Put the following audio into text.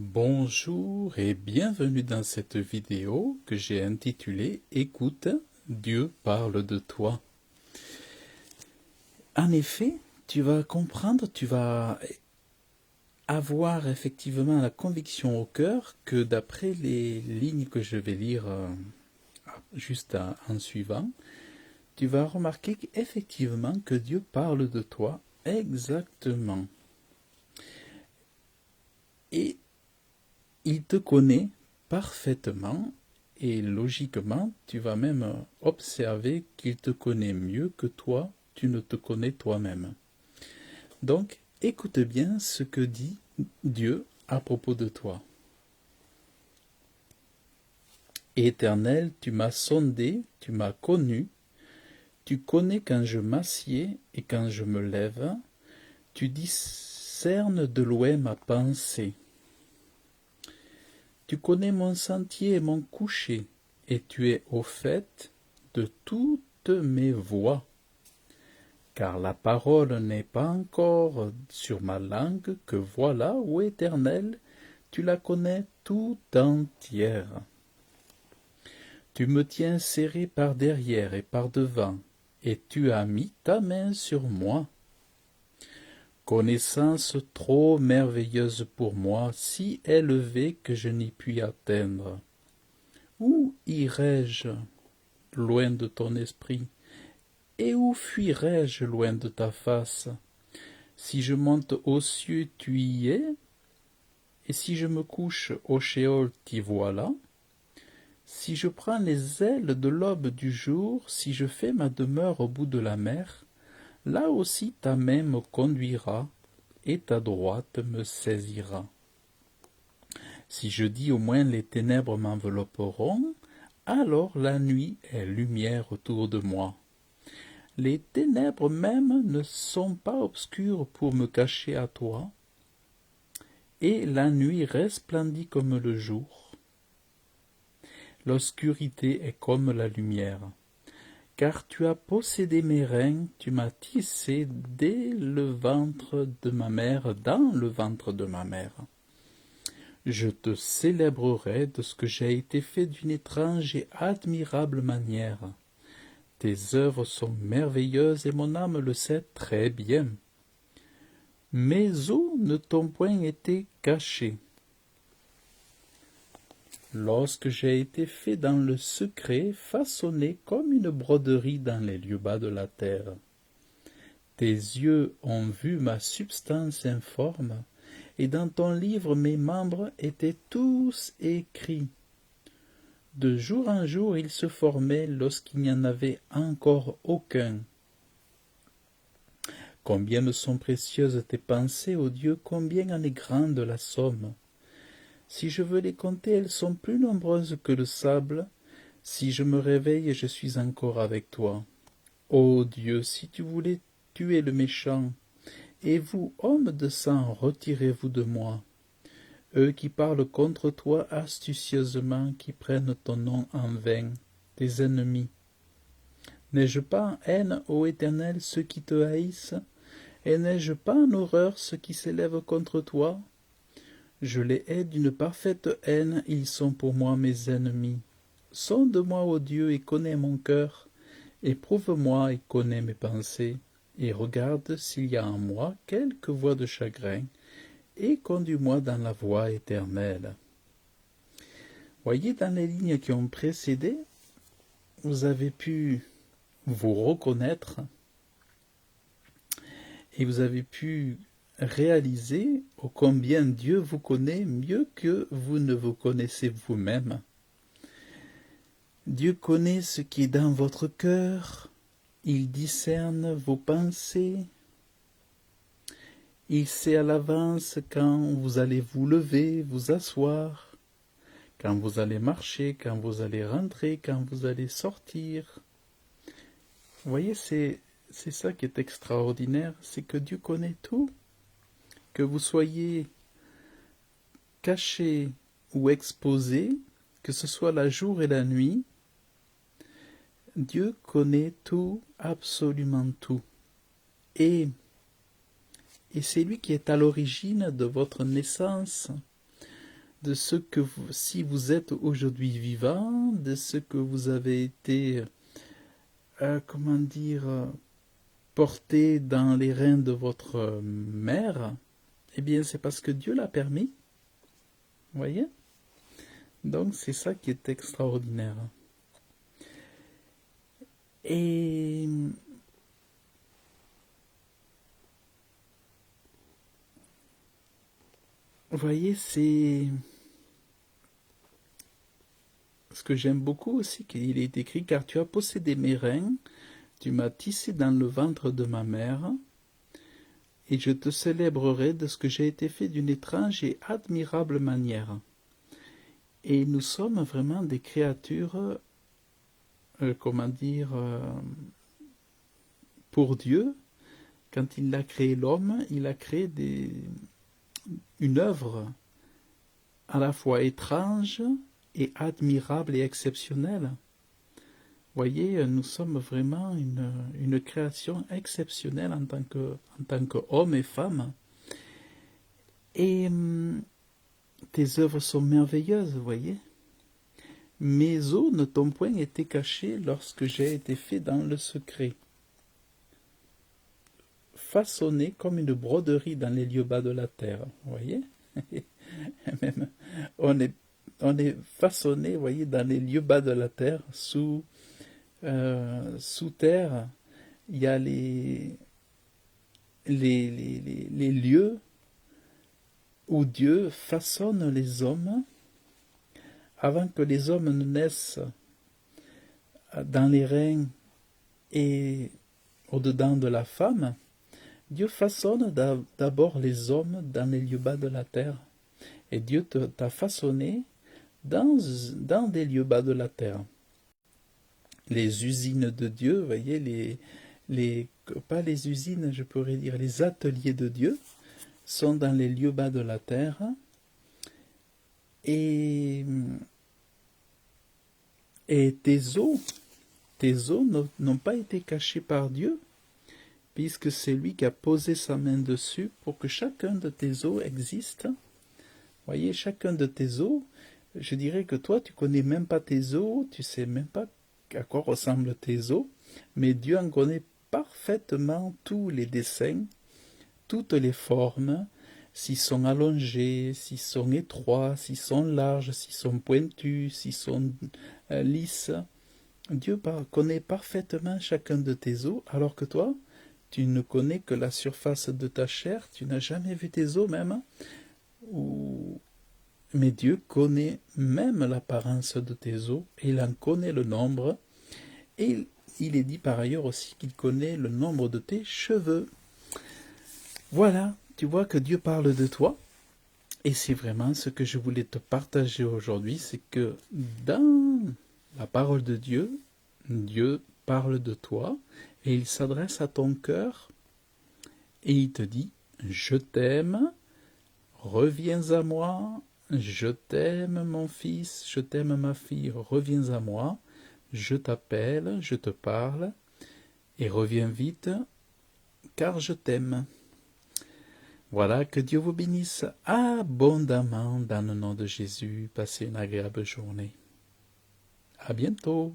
Bonjour et bienvenue dans cette vidéo que j'ai intitulée « Écoute, Dieu parle de toi ». En effet, tu vas comprendre, tu vas avoir effectivement la conviction au cœur que d'après les lignes que je vais lire juste en suivant, tu vas remarquer effectivement que Dieu parle de toi exactement. Et il te connaît parfaitement et logiquement, tu vas même observer qu'il te connaît mieux que toi, tu ne te connais toi-même. Donc, écoute bien ce que dit Dieu à propos de toi. Éternel, tu m'as sondé, tu m'as connu, tu connais quand je m'assieds et quand je me lève, tu discernes de loin ma pensée. Tu connais mon sentier et mon coucher, et tu es au fait de toutes mes voies. Car la parole n'est pas encore sur ma langue, que voilà, ô Éternel, tu la connais tout entière. Tu me tiens serré par derrière et par devant, et tu as mis ta main sur moi. Connaissance trop merveilleuse pour moi, si élevée que je n'y puis atteindre. Où irai-je loin de ton esprit? Et où fuirai-je loin de ta face? Si je monte aux cieux, tu y es, et si je me couche au Sheol, t'y voilà. Si je prends les ailes de l'aube du jour, si je fais ma demeure au bout de la mer, là aussi ta main me conduira, et ta droite me saisira. Si je dis au moins les ténèbres m'envelopperont, alors la nuit est lumière autour de moi. Les ténèbres même ne sont pas obscures pour me cacher à toi, et la nuit resplendit comme le jour. L'obscurité est comme la lumière, car tu as possédé mes reins, tu m'as tissé dès le ventre de ma mère, dans le ventre de ma mère. Je te célébrerai de ce que j'ai été fait d'une étrange et admirable manière. Tes œuvres sont merveilleuses et mon âme le sait très bien. Mes os ne t'ont point été cachés. Lorsque j'ai été fait dans le secret, façonné comme une broderie dans les lieux bas de la terre. Tes yeux ont vu ma substance informe, et dans ton livre mes membres étaient tous écrits. De jour en jour ils se formaient lorsqu'il n'y en avait encore aucun. Combien me sont précieuses tes pensées, ô Dieu, combien en est grande la somme. Si je veux les compter, elles sont plus nombreuses que le sable. Si je me réveille, je suis encore avec toi. Ô Dieu, si tu voulais tuer le méchant, et vous, hommes de sang, retirez-vous de moi. Eux qui parlent contre toi astucieusement, qui prennent ton nom en vain, tes ennemis. N'ai-je pas en haine, ô Éternel, ceux qui te haïssent, et n'ai-je pas en horreur ceux qui s'élèvent contre toi? Je les hais d'une parfaite haine, ils sont pour moi mes ennemis. Sonde-moi, ô Dieu, et connais mon cœur. Éprouve-moi et connais mes pensées, et regarde s'il y a en moi quelque voie de chagrin, et conduis-moi dans la voie éternelle. Voyez, dans les lignes qui ont précédé, vous avez pu vous reconnaître, et vous avez pu réaliser ô combien Dieu vous connaît mieux que vous ne vous connaissez vous-même. Dieu connaît ce qui est dans votre cœur, il discerne vos pensées, il sait à l'avance quand vous allez vous lever, vous asseoir, quand vous allez marcher, quand vous allez rentrer, quand vous allez sortir. Vous voyez, c'est ça qui est extraordinaire, c'est que Dieu connaît tout. Que vous soyez caché ou exposé, que ce soit la jour et la nuit, Dieu connaît tout, absolument tout. Et c'est lui qui est à l'origine de votre naissance, de ce que vous, si vous êtes aujourd'hui vivant, de ce que vous avez été, comment dire, porté dans les reins de votre mère, eh bien c'est parce que Dieu l'a permis. Vous voyez? Donc c'est ça qui est extraordinaire. Et vous voyez, c'est ce que j'aime beaucoup aussi, qu'il est écrit, car tu as possédé mes reins, tu m'as tissé dans le ventre de ma mère, et je te célébrerai de ce que j'ai été fait d'une étrange et admirable manière. Et nous sommes vraiment des créatures, comment dire, pour Dieu. Quand il a créé l'homme, il a créé une œuvre à la fois étrange et admirable et exceptionnelle. Voyez, nous sommes vraiment une création exceptionnelle en tant qu'hommes et femmes. Et tes œuvres sont merveilleuses, voyez. Mes os ne t'ont point été cachés lorsque j'ai été fait dans le secret. Façonné comme une broderie dans les lieux bas de la terre, voyez. Même, on est façonné, voyez, dans les lieux bas de la terre, sous terre, il y a les lieux où Dieu façonne les hommes avant que les hommes ne naissent dans les reins et au-dedans de la femme. Dieu façonne d'abord les hommes dans les lieux bas de la terre. Et Dieu t'a façonné dans des lieux bas de la terre. Les usines de Dieu, vous voyez, pas les usines, je pourrais dire, les ateliers de Dieu sont dans les lieux bas de la terre. Et tes os n'ont pas été cachés par Dieu, puisque c'est lui qui a posé sa main dessus pour que chacun de tes os existe. Voyez, chacun de tes os, je dirais que toi, tu connais même pas tes os, tu sais même pas à quoi ressemblent tes os, mais Dieu en connaît parfaitement tous les dessins, toutes les formes, s'ils sont allongés, s'ils sont étroits, s'ils sont larges, s'ils sont pointus, s'ils sont lisses. Dieu connaît parfaitement chacun de tes os, alors que toi, tu ne connais que la surface de ta chair, tu n'as jamais vu tes os même. Mais Dieu connaît même l'apparence de tes os, et il en connaît le nombre, et il est dit par ailleurs aussi qu'il connaît le nombre de tes cheveux. Voilà, tu vois que Dieu parle de toi, et c'est vraiment ce que je voulais te partager aujourd'hui, c'est que dans la parole de Dieu, Dieu parle de toi, et il s'adresse à ton cœur, et il te dit, je t'aime, reviens à moi, je t'aime mon fils, je t'aime ma fille, reviens à moi, je t'appelle, je te parle, et reviens vite, car je t'aime. Voilà, que Dieu vous bénisse abondamment dans le nom de Jésus. Passez une agréable journée. À bientôt.